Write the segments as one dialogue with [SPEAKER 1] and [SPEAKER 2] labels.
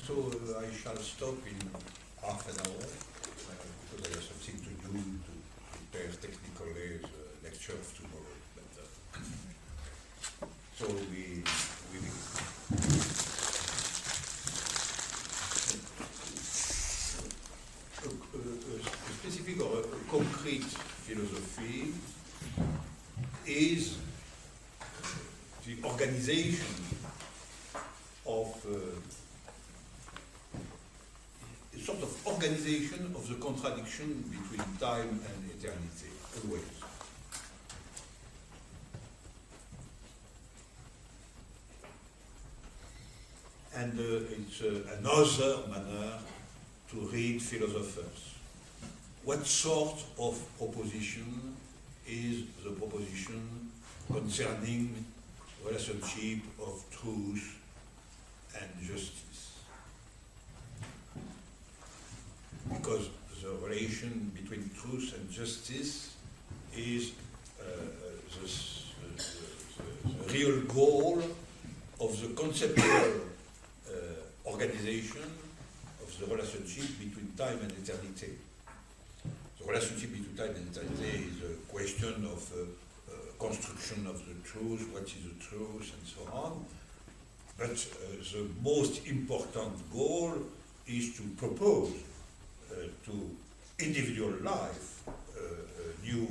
[SPEAKER 1] So I shall stop in half an hour because I have something to do to prepare technically the lecture of tomorrow. But, so we will. A specific or a concrete philosophy is the organization of a sort of organization of the contradiction between time and eternity, always. And it's another manner to read philosophers. What sort of proposition is the proposition concerning relationship of truth and justice? Because the relation between truth and justice is the real goal of the conceptual organization of the relationship between time and eternity. The relationship between time and eternity is a question of construction of the truth, what is the truth, and so on. But the most important goal is to propose to individual life a new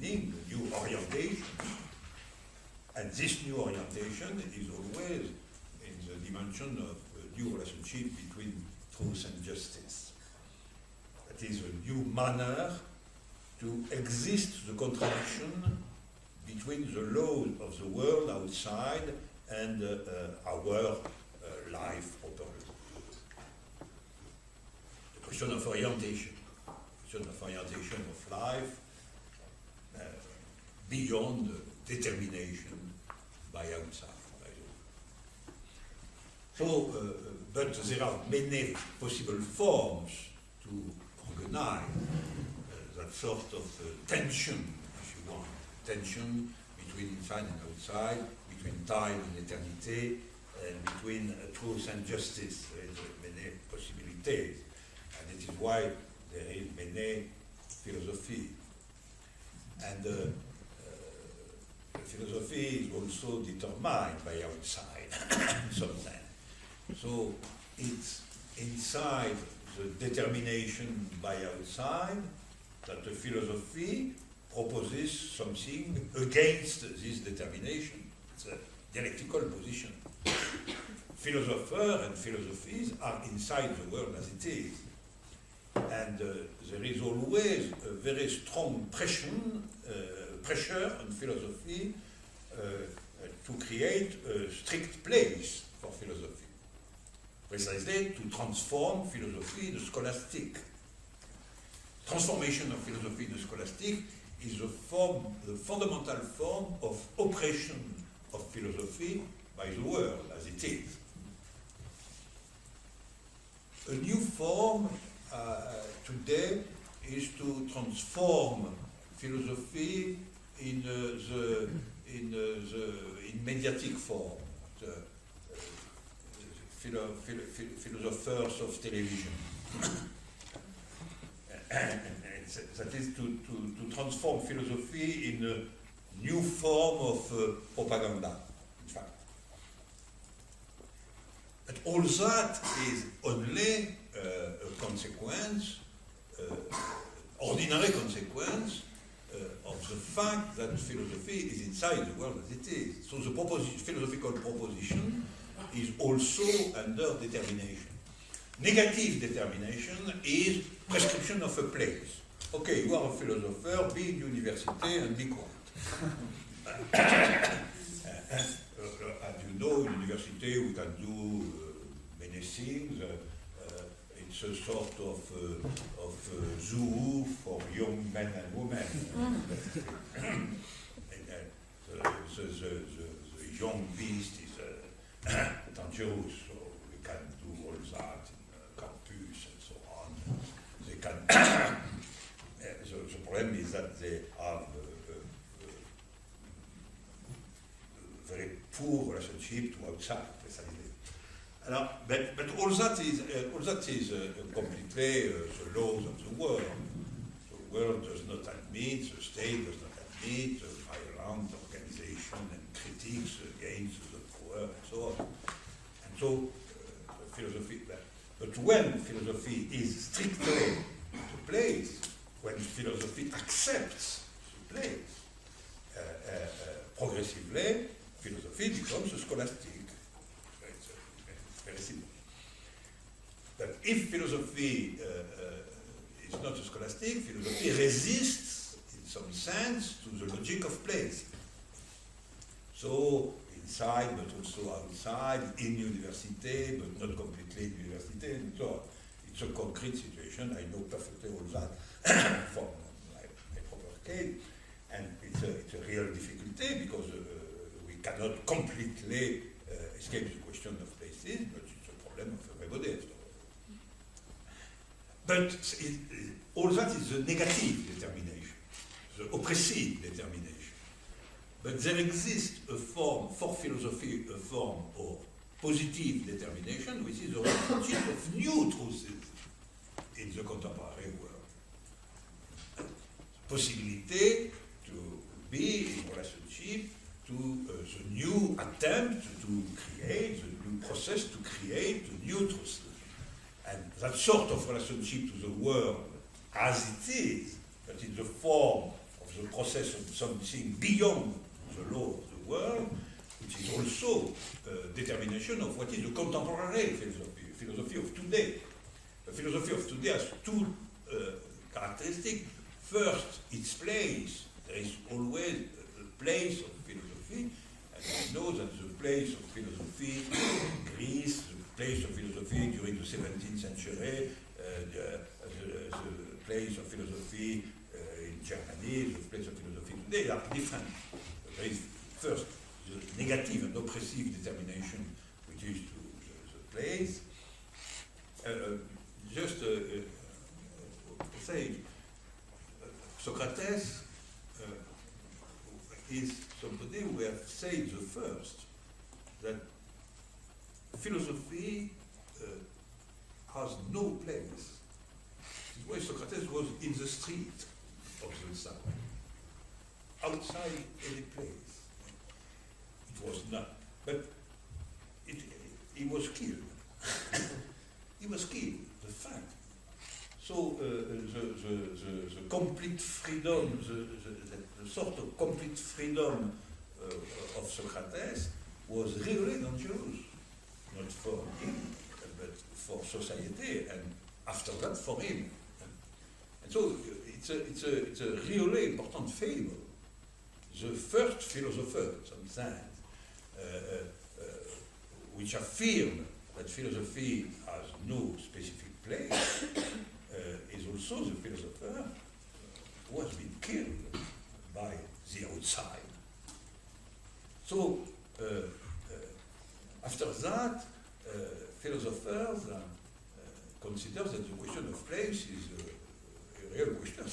[SPEAKER 1] meaning, a new orientation. And this new orientation is always in the dimension of a new relationship between truth and justice. That is a new manner to exist the contradiction between the laws of the world outside and our life properly. The question of orientation of life beyond determination by outside. So, but there are many possible forms to organize that sort of tension, if you want, tension between inside and outside, between time and eternity, and between truth and justice. There is many possibilities, and it is why there is many philosophy. And philosophy is also determined by outside in some sense. So it's inside the determination by outside that the philosophy proposes something against this determination. It's a dialectical position. Philosophers and philosophies are inside the world as it is. And there is always a very strong pressure on philosophy to create a strict place for philosophy. Precisely to transform philosophy into scholastic. Transformation of philosophy into scholastic is the fundamental form of oppression of philosophy by the world as it is. A new form today is to transform philosophy in mediatic form. Philosophers of television. That is to transform philosophy in a new form of propaganda, in fact. But all that is only a consequence, ordinary consequence, of the fact that philosophy is inside the world as it is. So the philosophical proposition is also under determination. Negative determination is prescription of a place. Okay, you are a philosopher, be in university and be quiet. As you know, in university we can do many things. It's a sort of zoo for young men and women. The young beast is dangerous, so we can do all that in campus and so on. They can. The problem is that they have a very poor relationship to outside, precisely. But all that is completely the laws of the world. The world does not admit, the state does not admit violent organization and critiques against the poor and so on. And so philosophy, but when philosophy is strictly the place, when philosophy accepts the place, progressively, philosophy becomes scholastic. It's very simple. But if philosophy is not scholastic, philosophy resists, in some sense, to the logic of place. So, inside, but also outside, in university, but not completely in university, and so on. It's a concrete situation. I know perfectly all that from my proper case. And it's a real difficulty because we cannot completely escape the question of places, but it's a problem of everybody after all. But all that is the negative determination, the oppressive determination. But there exists a form, for philosophy, a form of positive determination, which is the relationship of new truths in the contemporary world. Possibility to be in relationship to the new attempt to create, the new process to create the new truths. And that sort of relationship to the world as it is, but in the form of the process of something beyond the law of the world, which is also determination of what is the contemporary philosophy of today. The philosophy of today has two characteristics. First, its place. There is always a place of philosophy, and we know that the place of philosophy in Greece, the place of philosophy during the 17th century, the place of philosophy in Germany, the place of philosophy today are different. There is first the negative and oppressive determination, which is to the place. Just to say, Socrates is somebody who has said the first that philosophy has no place. This is why Socrates was in the street of the South, outside any place. It was not, but he was killed. He was killed, the fact. So the complete freedom, the sort of complete freedom of Socrates was really dangerous, not for him, but for society, and after that for him. And so it's a really important fable. The first philosopher, sometimes, which affirmed that philosophy has no specific place, is also the philosopher who has been killed by the outside. So, after that, philosophers consider that the question of place is a real question.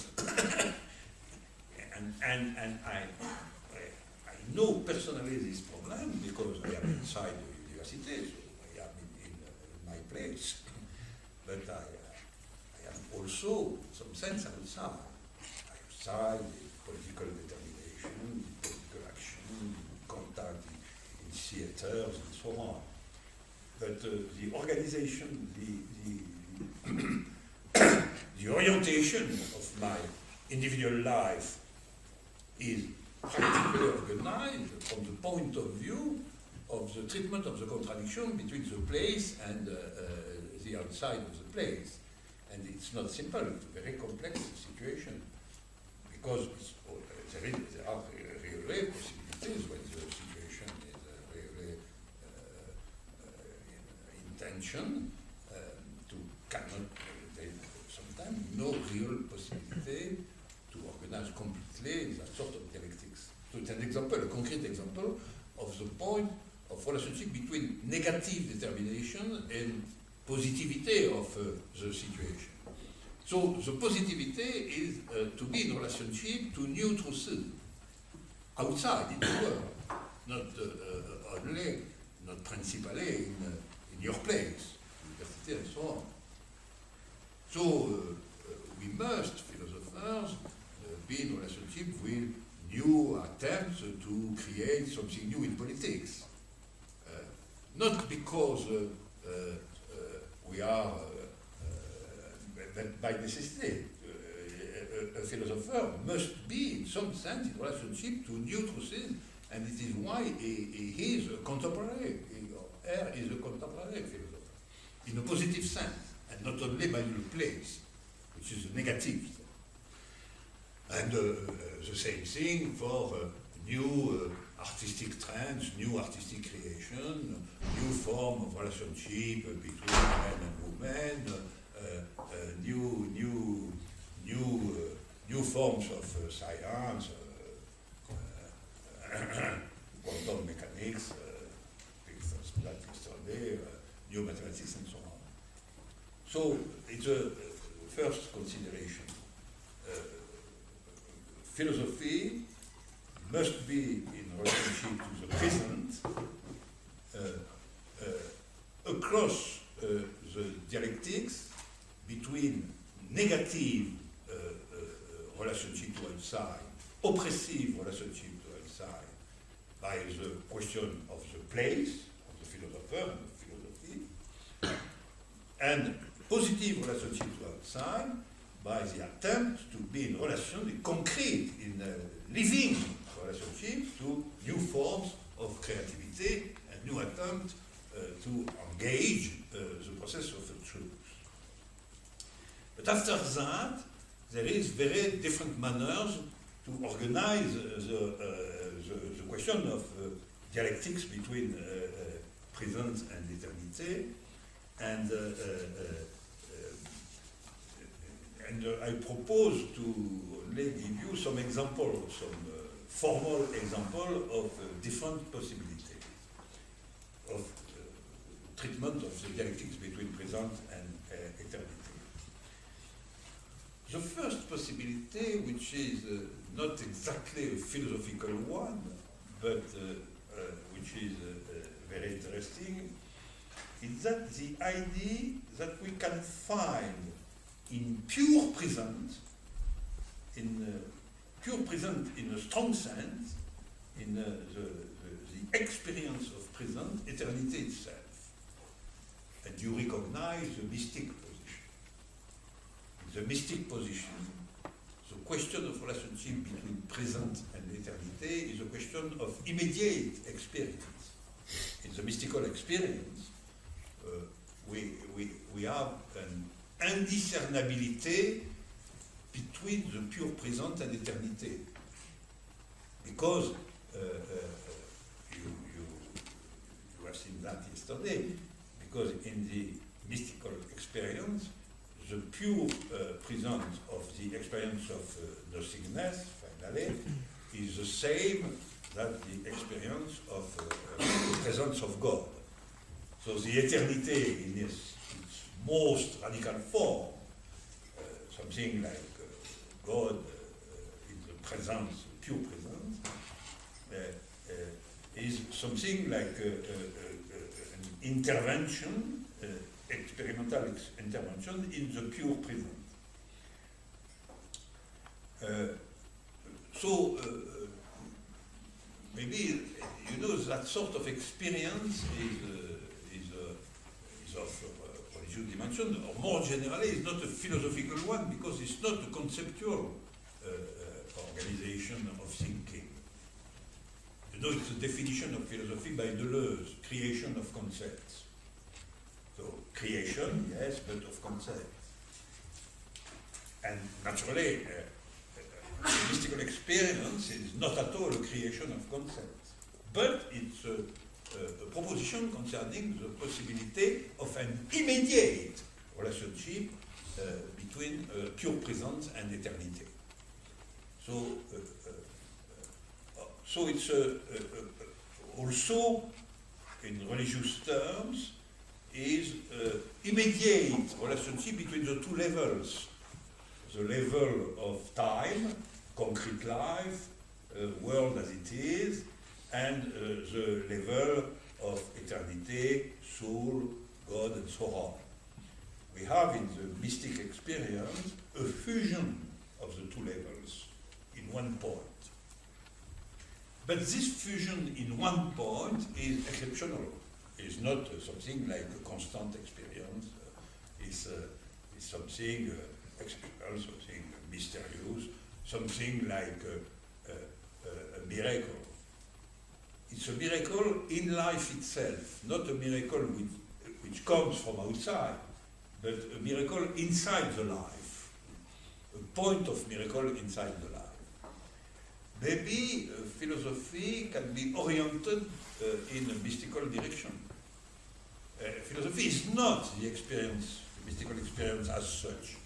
[SPEAKER 1] and I know personally this problem because I am inside the university, so I am in my place. But I am also, in some sense, outside the political determination, the political action, contact in theaters, and so on. But the organization, the orientation of my individual life is practically organized from the point of view of the treatment of the contradiction between the place and the outside of the place. And it's not simple, it's a very complex situation, because there are really possibilities when the situation is really in tension, to cannot, sometimes no real possibility to organize completely that sort of dialectics. So it's an example, a concrete example of the point of relationship between negative determination and positivity of the situation. So the positivity is to be in relationship to new truths outside in the world, not only, not principally in in your place, university and so on. So we must, philosophers, be in relationship with new attempts to create something new in politics. Not because we are, but by necessity. A philosopher must be, in some sense, in relationship to new truths, and it is why he is a contemporary. Er is a contemporary philosopher, in a positive sense, and not only by the place, which is a negative. And the same thing for new artistic trends, new artistic creation, new form of relationship between men and women, new forms of science, quantum mechanics, new mathematics, and so on. So it's a first consideration. Philosophy must be in relationship to the present, across the dialectics between negative relationship to outside, oppressive relationship to outside, by the question of the place of the philosopher and the philosophy, and positive relationship to outside by the attempt to be in relation, in concrete, in living relationship to new forms of creativity and new attempt to engage the process of the truth. But after that, there is very different manners to organize the question of dialectics between present and eternity, and I propose to only give you some example, some formal example of different possibilities of treatment of the dialectics between present and eternity. The first possibility, which is not exactly a philosophical one, but which is very interesting, is that the idea that we can find in pure present in a strong sense, in the experience of present, eternity itself. And you recognize the mystic position. In the mystic position, the question of relationship between present and eternity is a question of immediate experience. In the mystical experience, we have an indiscernibility between the pure present and eternity. Because you have seen that yesterday, because in the mystical experience, the pure present of the experience of nothingness, finally, is the same that the experience of the presence of God. So the eternity in its most radical form, something like God in the presence, pure presence, is something like an intervention, experimental intervention in the pure present. Maybe that sort of experience is of religious dimension, or more generally, is not a philosophical one because it's not a conceptual organization of thinking. It's a definition of philosophy by Deleuze, creation of concepts. So creation, yes, but of concepts. And naturally, mystical experience is not at all a creation of concepts, but it's a proposition concerning the possibility of an immediate relationship between pure presence and eternity. So it's also, in religious terms, is immediate relationship between the two levels. The level of time, concrete life, world as it is, and the level of eternity, soul, God, and so on. We have in the mystic experience a fusion of the two levels in one point. But this fusion in one point is exceptional. It's not something like a constant experience. It's something exceptional, something mysterious, something like a miracle. It's a miracle in life itself, not a miracle which comes from outside, but a miracle inside the life, a point of miracle inside the life. Maybe philosophy can be oriented in a mystical direction. Philosophy is not the experience, the mystical experience as such,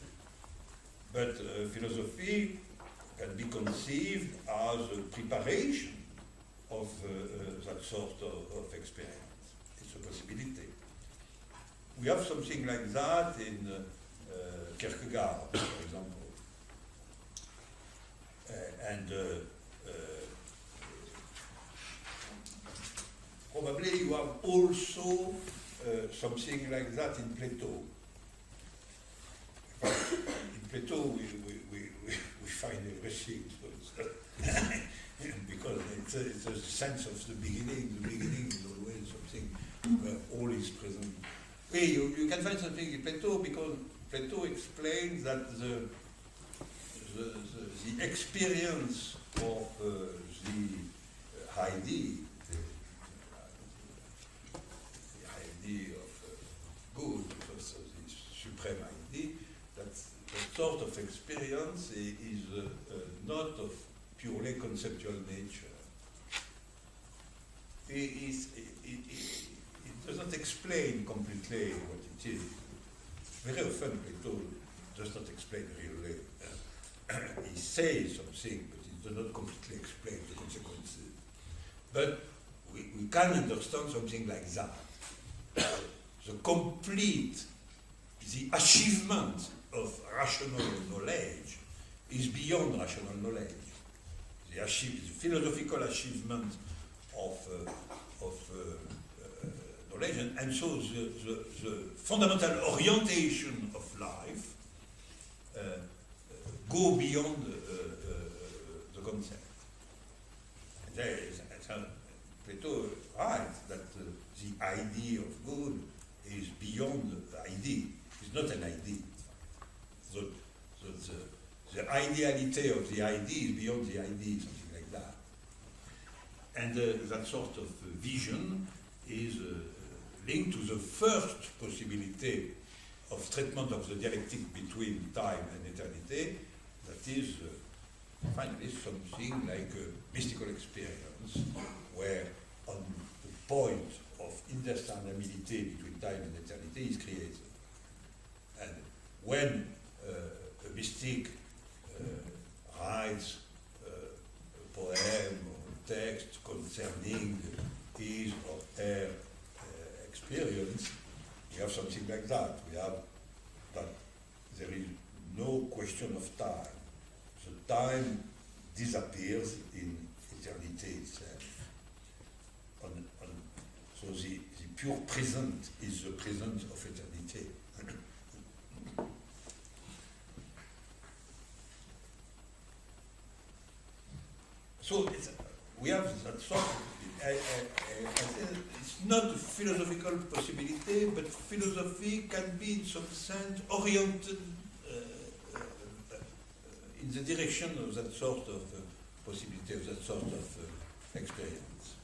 [SPEAKER 1] but philosophy can be conceived as a preparation of that sort of experience. It's a possibility. We have something like that in Kierkegaard, for example. Probably you have also something like that in Plato. In Plato, we find everything, so because it's a sense of the beginning. The beginning is always something where all is present. You can find something in Plato because Plato explains that the experience of the idea, the idea of good, because of the supreme idea, that sort of experience is not of purely conceptual nature. It does not explain completely what it is. Very often Plato does not explain really. He says something, but he does not completely explain the consequences. But we can understand something like that. The achievement of rational knowledge is beyond rational knowledge. The philosophical achievement of knowledge, and so the fundamental orientation of life go beyond the concept. Plato writes that the idea of good is beyond the idea. It's not an idea. The ideality of the idea is beyond the idea, something like that. And that sort of vision is linked to the first possibility of treatment of the dialectic between time and eternity, that is finally something like a mystical experience, where on the point of indiscernibility between time and eternity is created. And when a mystic writes a poem or text concerning his or her experience, we have something like that. We have that there is no question of time. The time disappears in eternity itself. So the pure present is the present of eternity. So we have that sort of, it's not a philosophical possibility, but philosophy can be in some sense oriented in the direction of that sort of possibility, of that sort of experience.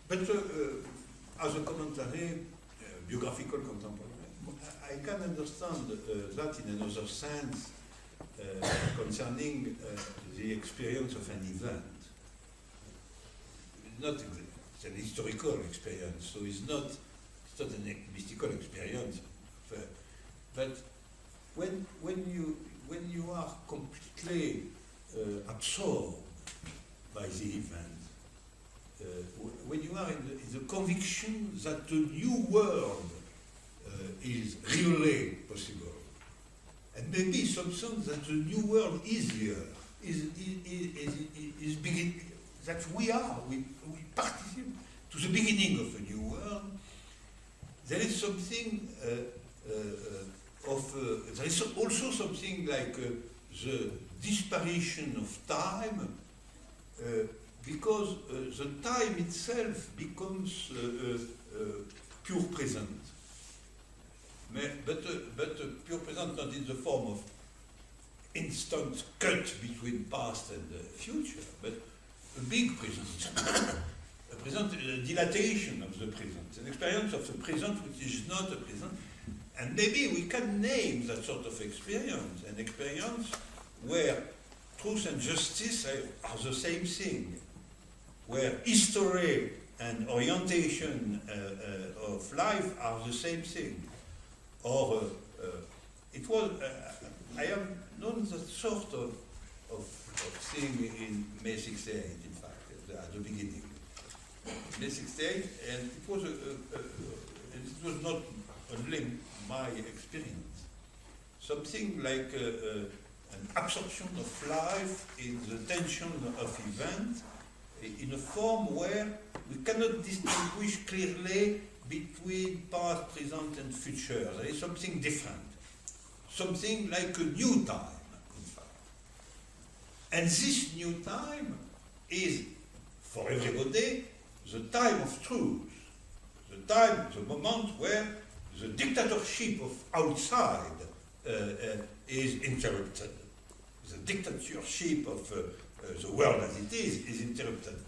[SPEAKER 1] But as a commentary, biographical contemporary, I can understand that in another sense concerning the experience of an event. It's an historical experience, so it's not a mystical experience. But when you are completely absorbed by the event, when you are in the conviction that the new world is really possible, and maybe some sense that the new world is here, is beginning, that we participate to the beginning of a new world. There is something there is also something like the disparition of time, because the time itself becomes pure present. But pure present not in the form of instant cut between past and future, but a big present, a present, a dilatation of the present, an experience of the present which is not a present. And maybe we can name that sort of experience, an experience where truth and justice are the same thing, where history and orientation of life are the same thing. Or it was, I have known that sort of thing in May 68, in fact, at the beginning. May 68, and it was not only my experience. Something like an absorption of life in the tension of events, in a form where we cannot distinguish clearly between past, present, and future. There is something different, something like a new time, in fact. And this new time is, for everybody, the time of truth, the moment where the dictatorship of outside is interrupted. The dictatorship of the world as it is interrupted.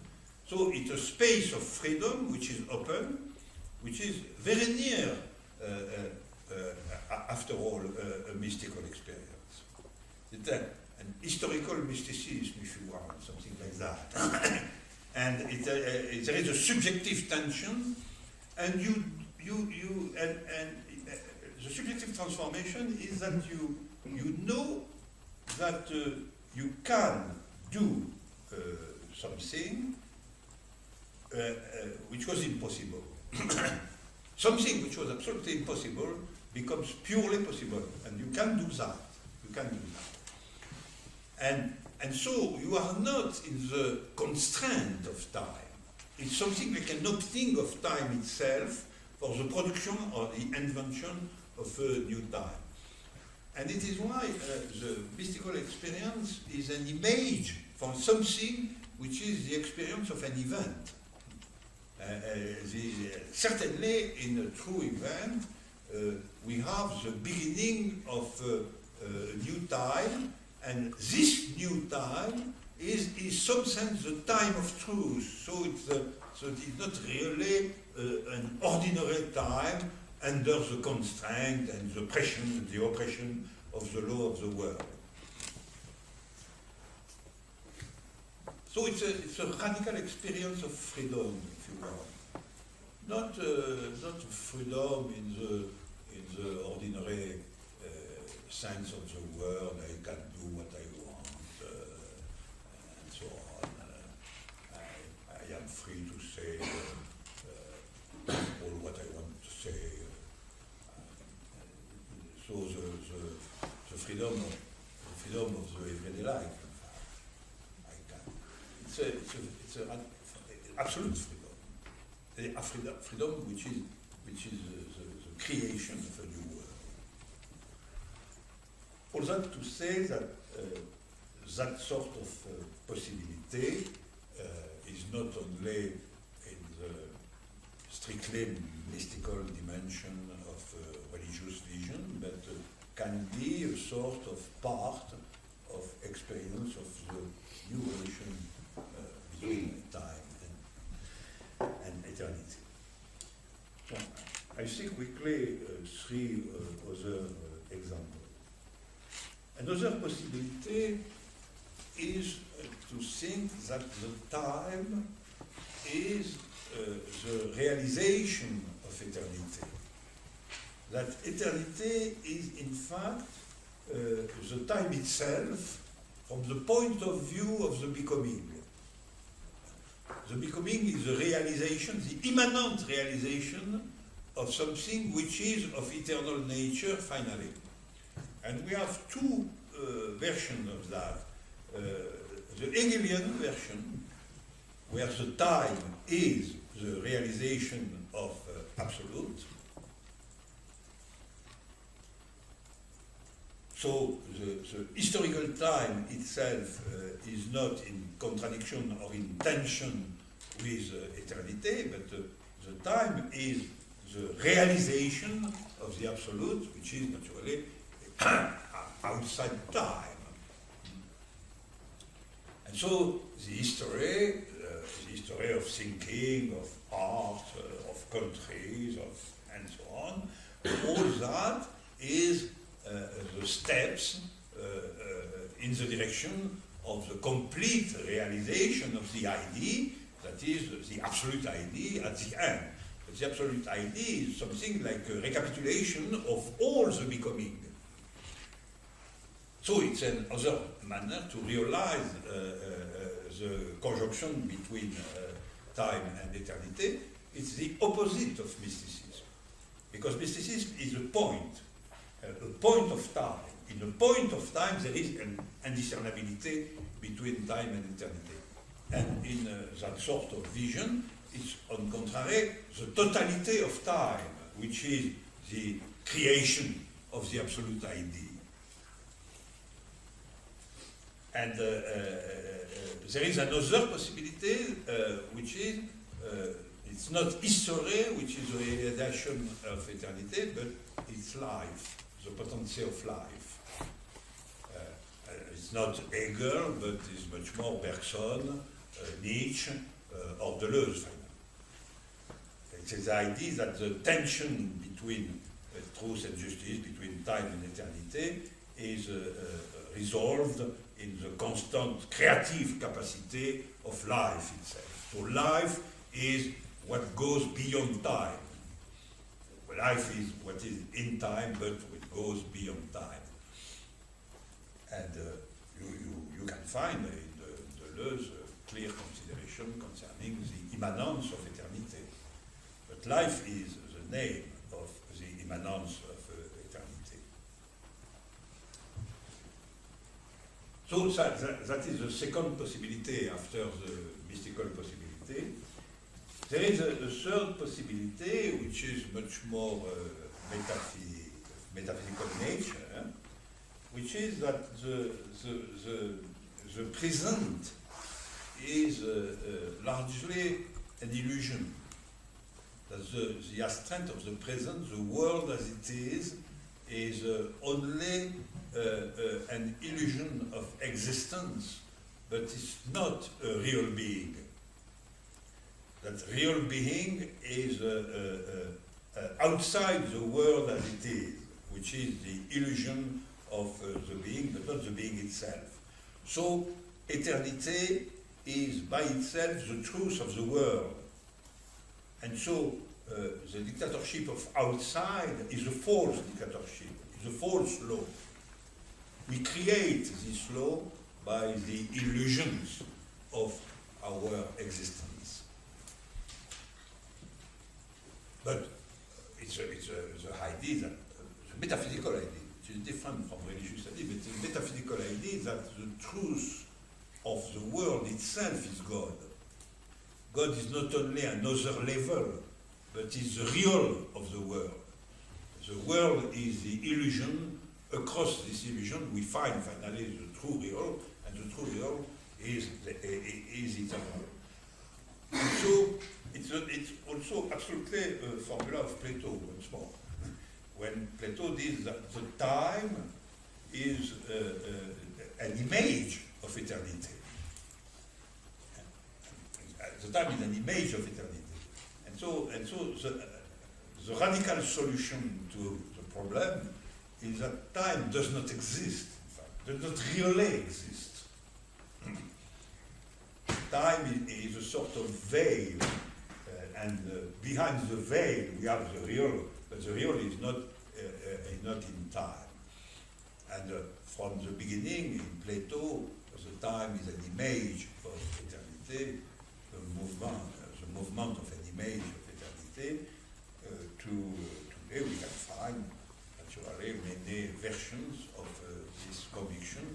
[SPEAKER 1] So it's a space of freedom which is open, which is very near, after all, a mystical experience. It's an historical mysticism, if you want, something like that. And there is a subjective tension, and the subjective transformation is that you know that you can do something which was impossible. Something which was absolutely impossible becomes purely possible, and you can do that. You can do that. And so you are not in the constraint of time. It's something like an opting of time itself for the production or the invention of a new time. And it is why the mystical experience is an image for something which is the experience of an event. Certainly, in a true event, we have the beginning of a new time, and this new time is in some sense the time of truth. So it's not really an ordinary time under the constraint and the oppression of the law of the world. So it's a radical experience of freedom, if you want. Not freedom in the ordinary sense of the word. I can do what I want, and so on. I am free to say all what I want to say. So the freedom of the everyday life. I can. It's an absolute freedom. A freedom which is the creation of a new world. All that to say that that sort of possibility is not only in the strictly mystical dimension of religious vision, but can be a sort of part of experience of the new relation between time and eternity. So I see quickly three other examples. Another possibility is to think that the time is the realization of eternity. That eternity is in fact the time itself from the point of view of the becoming. The becoming is the realization, the immanent realization of something which is of eternal nature finally. And we have two versions of that. The Hegelian version, where the time is the realization of absolute. So the historical time itself is not in contradiction or in tension with eternity, but the time is the realization of the absolute, which is naturally outside time. And so the history of thinking, of art, of countries, and so on, all that is the steps in the direction of the complete realization of the idea, that is the absolute idea at the end. But the absolute idea is something like a recapitulation of all the becoming. So it's another manner to realize the conjunction between time and eternity. It's the opposite of mysticism, because mysticism is a point of time. In a point of time, there is an indiscernibility between time and eternity. And in that sort of vision, it's on the contrary the totality of time, which is the creation of the absolute idea. And there is another possibility, which is it's not history, which is the realization of eternity, but it's life, the potency of life. It's not Hegel, but it's much more Bergson, Nietzsche, or Deleuze. It is the idea that the tension between truth and justice, between time and eternity, is resolved in the constant creative capacity of life itself. So life is what goes beyond time. Life is what is in time, but it goes beyond time. And you can find in Deleuze clear consideration concerning the immanence of eternity. But life is the name of the immanence of eternity. So that is the second possibility after the mystical possibility. There is a third possibility, which is much more metaphysical nature, which is that the present is largely an illusion. That the extent of the present, the world as it is only an illusion of existence, but it's not a real being. That real being is outside the world as it is, which is the illusion of the being, but not the being itself. So eternity is by itself the truth of the world. And so the dictatorship of outside is a false dictatorship, is a false law. We create this law by the illusions of our existence. But it's the idea that, the metaphysical idea, which is different from religious idea, but the metaphysical idea that the truth of the world itself is God. God is not only another level, but is the real of the world. The world is the illusion. Across this illusion, we find finally the true real, and the true real is eternal. And so it's also absolutely a formula of Plato once more. When Plato did that the time is an image of eternity. The time is an image of eternity. And so the radical solution to the problem is that time does not exist, in fact, does not really exist. Time is a sort of veil, and behind the veil we have the real, but the real is not in time. And from the beginning, in Plato, the time is an image of eternity, the movement of an image of eternity. Today we can find naturally many versions of this conviction,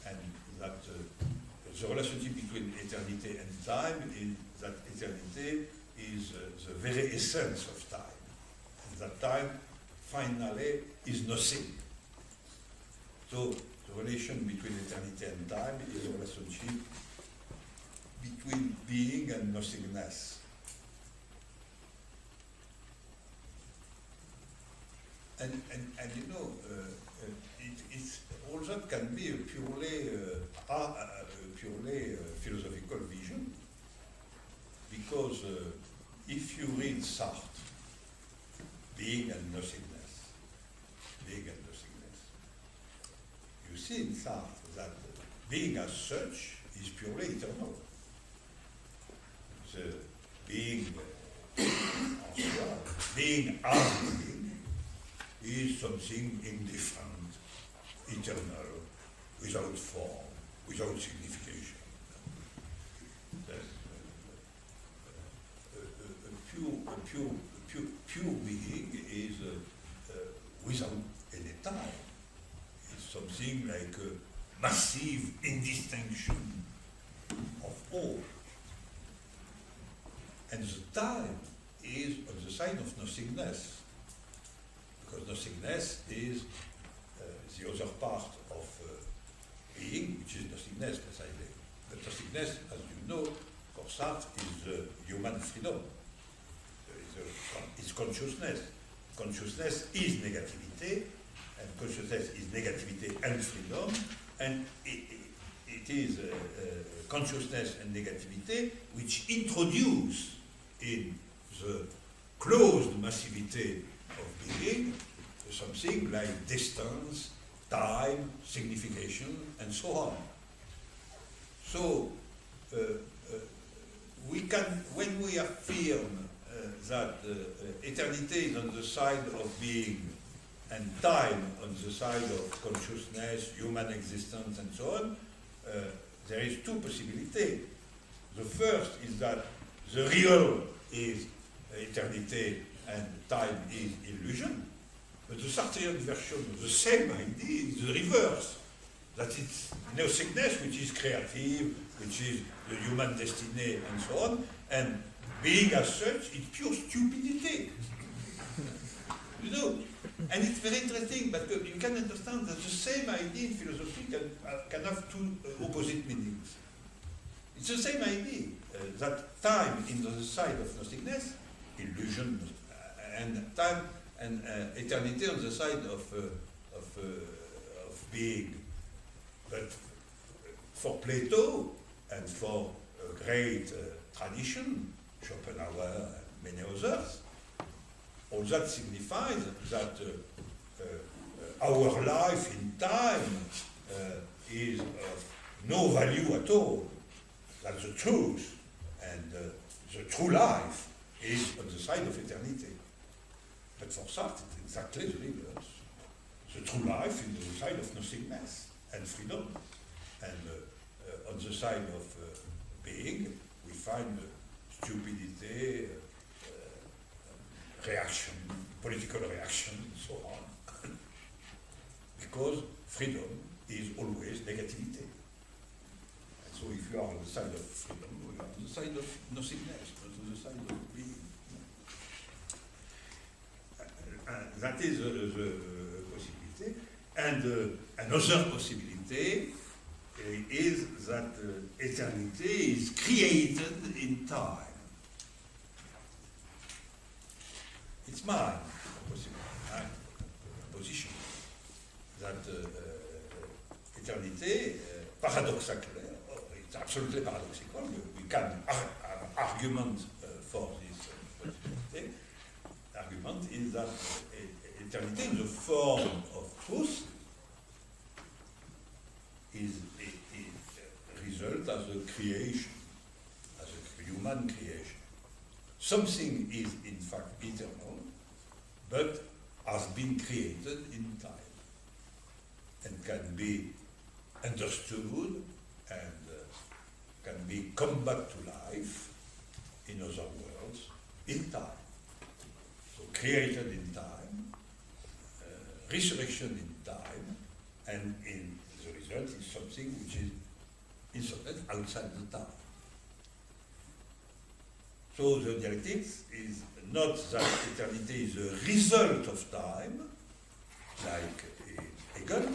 [SPEAKER 1] and that the the relationship between eternity and time is that eternity is the very essence of time. And that time, finally, is nothing. So the relation between eternity and time is a relationship between being and nothingness. And you know, it's all that can be a purely philosophical vision, because if you read Sartre, being and nothingness, you see in Sartre that being as such is purely eternal. The being en soi, being as being, is something indifferent, eternal, without form, without signification. Pure being is without any time. It's something like a massive indistinction of all. And the time is on the side of nothingness, because nothingness is the other part of being, which is nothingness precisely. But nothingness, as you know, for Sartre, is human freedom. It's consciousness. Consciousness is negativity, and consciousness is negativity and freedom, and it is consciousness and negativity which introduce in the closed massivity of being something like distance, time, signification, and so on. So we can, when we affirm that eternity is on the side of being and time on the side of consciousness, human existence, and so on, there is two possibilities. The first is that the real is eternity and time is illusion. But the Sartrean version of the same idea is the reverse. That it's nothingness which is creative, which is the human destiny, and so on, and being as such is pure stupidity. You know, and it's very interesting, but you can understand that the same idea in philosophy can have two opposite meanings. It's the same idea, that time is on the side of nothingness, illusion, and time and eternity on the side of being. But for Plato and for a great tradition, Schopenhauer and many others, all that signifies that our life in time is of no value at all. That the truth and the true life is on the side of eternity. But for Sartre, it's exactly the reverse. The true life is on the side of nothingness and freedom. And on the side of being, we find stupidity, reaction, political reaction, and so on. Because freedom is always negativity. And so if you are on the side of freedom, you are on the side of nothingness, not on the side of being. That is the possibility. And another possibility is that eternity is created in time. It's my position that eternity, paradoxically, it's absolutely paradoxical, we can argument for this possibility. The argument is that eternity in the form of truth is a result as a creation, as a human creation. Something is in fact eternal, but has been created in time and can be understood and can be come back to life, in other words, in time. So created in time, resurrection in time, and in the result is something which is in some sense, outside the time. So the dialectics is not that eternity is a result of time, like Hegel,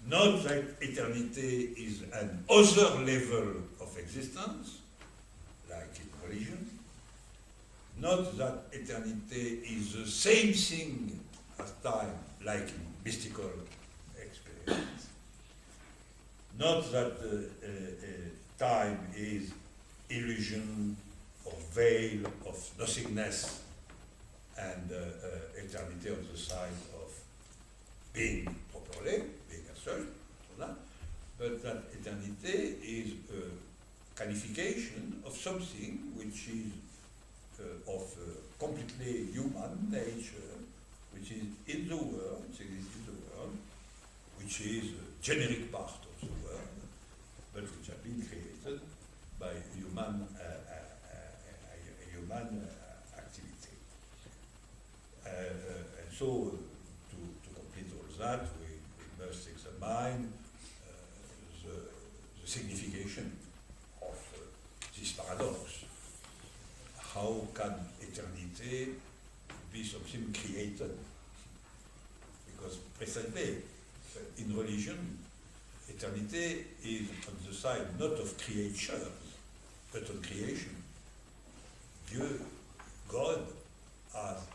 [SPEAKER 1] not that eternity is an other level of existence, like in religion, not that eternity is the same thing as time, like in mystical experience, not that time is illusion or veil of nothingness and eternity on the side of being properly, being as such, but that eternity is a qualification of something which is of completely human nature, which is in the world, which exists in the world, which is a generic part of the world, but which has been created by human activity. And so, to complete all that, we must examine the signification of this paradox. How can eternity be something created? Because precisely in religion, eternity is on the side not of creation, but of creation. Dieu, God, as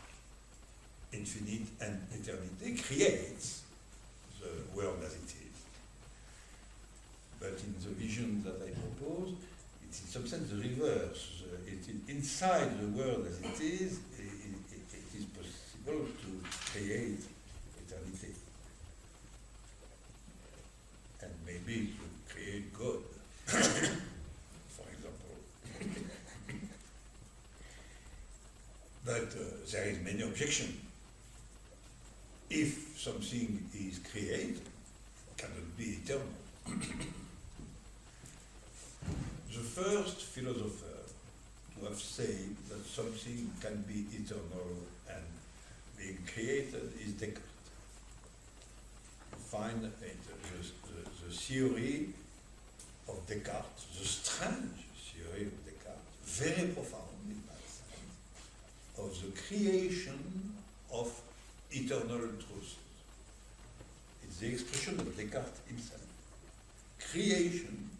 [SPEAKER 1] infinite and eternity, creates the world as it is. But in the vision that I propose, it's in some sense the reverse. It is inside the world as it is possible to create eternity. And maybe to create God, for example. But there is many objections. If something is created, it cannot be eternal. The first philosopher to have said that something can be eternal and being created is Descartes. You find the theory of Descartes, the strange theory of Descartes, very profound in that sense, of the creation of eternal truths. It's the expression of Descartes himself. Creation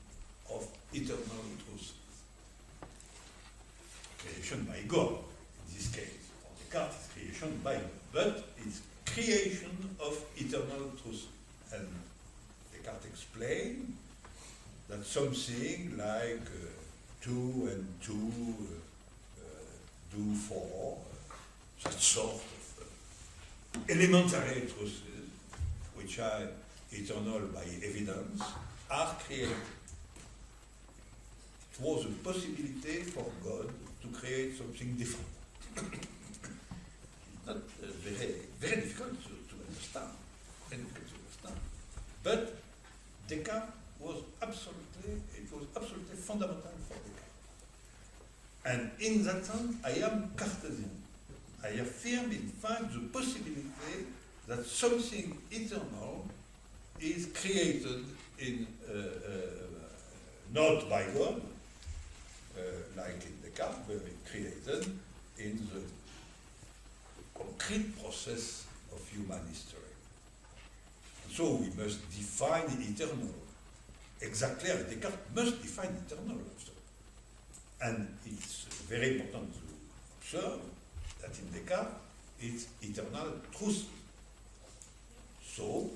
[SPEAKER 1] of eternal truths. Creation by God, in this case. For Descartes, it's creation by God, but it's creation of eternal truths. And Descartes explained that something like 2 and 2 do 4, that sort of elementary truths, which are eternal by evidence, are created. It was a possibility for God to create something different. It's not very difficult to understand. But Descartes was absolutely fundamental for Descartes. And in that sense, I am Cartesian. I affirm, in fact, the possibility that something eternal is created in not by God, like in Descartes, but created in the concrete process of human history. And so we must define eternal. Exactly as Descartes must define eternal also. And it's very important to observe that in Descartes it's eternal truth. So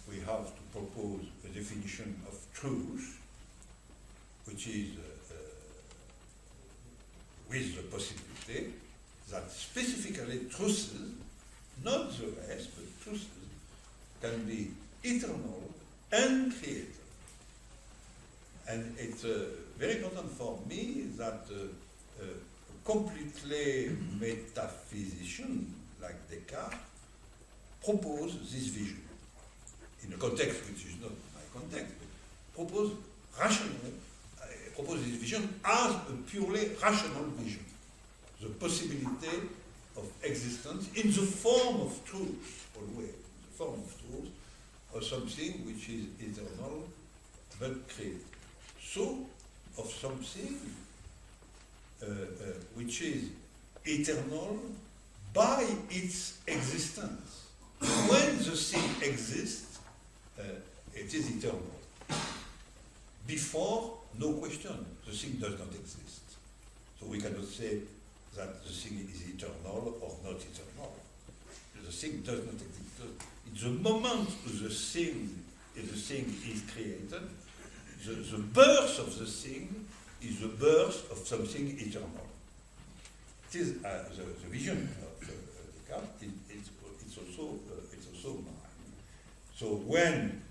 [SPEAKER 1] we have to propose a definition of truth, which is with the possibility that specifically truths, not the rest, but truths, can be eternal and created. And it's very important for me that a completely metaphysician like Descartes propose this vision in a context which is not my context, but propose this vision as a purely rational vision. The possibility of existence in the form of truth, always, the form of truth, or something which is eternal but created. So, of something which is eternal by its existence. When the thing exists, it is eternal. Before, no question, the thing does not exist. So we cannot say that the thing is eternal or not eternal. The thing does not exist. It's the moment the thing is created, the birth of the thing is the birth of something eternal. It is the vision of Descartes. It's also mine. So when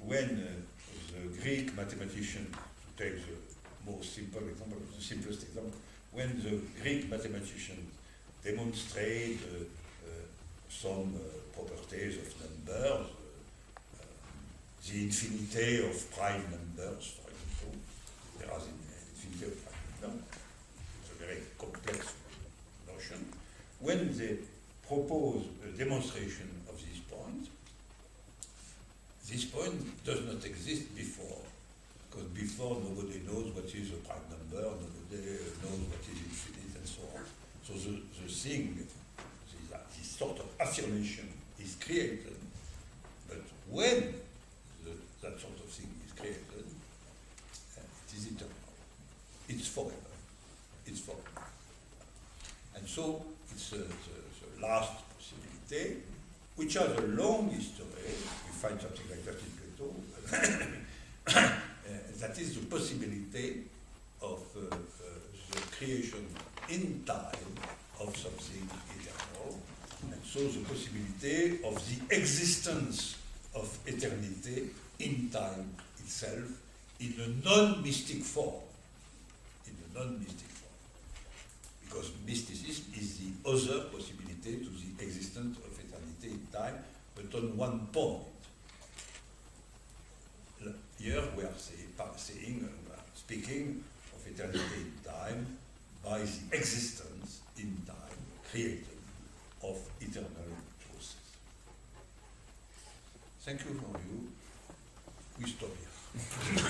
[SPEAKER 1] the Greek mathematician, to take the most simple example, the simplest example, when the Greek mathematicians demonstrate some properties of numbers, the infinity of prime numbers, for example, there are the infinity of prime numbers. It's a very complex notion. When they propose a demonstration of this point does not exist before, because before nobody knows what is a prime number, nobody knows what is infinite, and so on. So the thing, this sort of affirmation is created, but when that sort of thing is created, it is eternal. It's forever. It's forever. And so it's the last possibility, which has a long history. We find something like that in Plato. That is the possibility of the creation in time of something eternal, and so the possibility of the existence of eternity in time itself in a non-mystic form. In a non-mystic form. Because mysticism is the other possibility to the existence of eternity in time, but on one point. Here we are speaking of eternity in time by the existence in time created of eternal truths. Thank you for you. We stop here.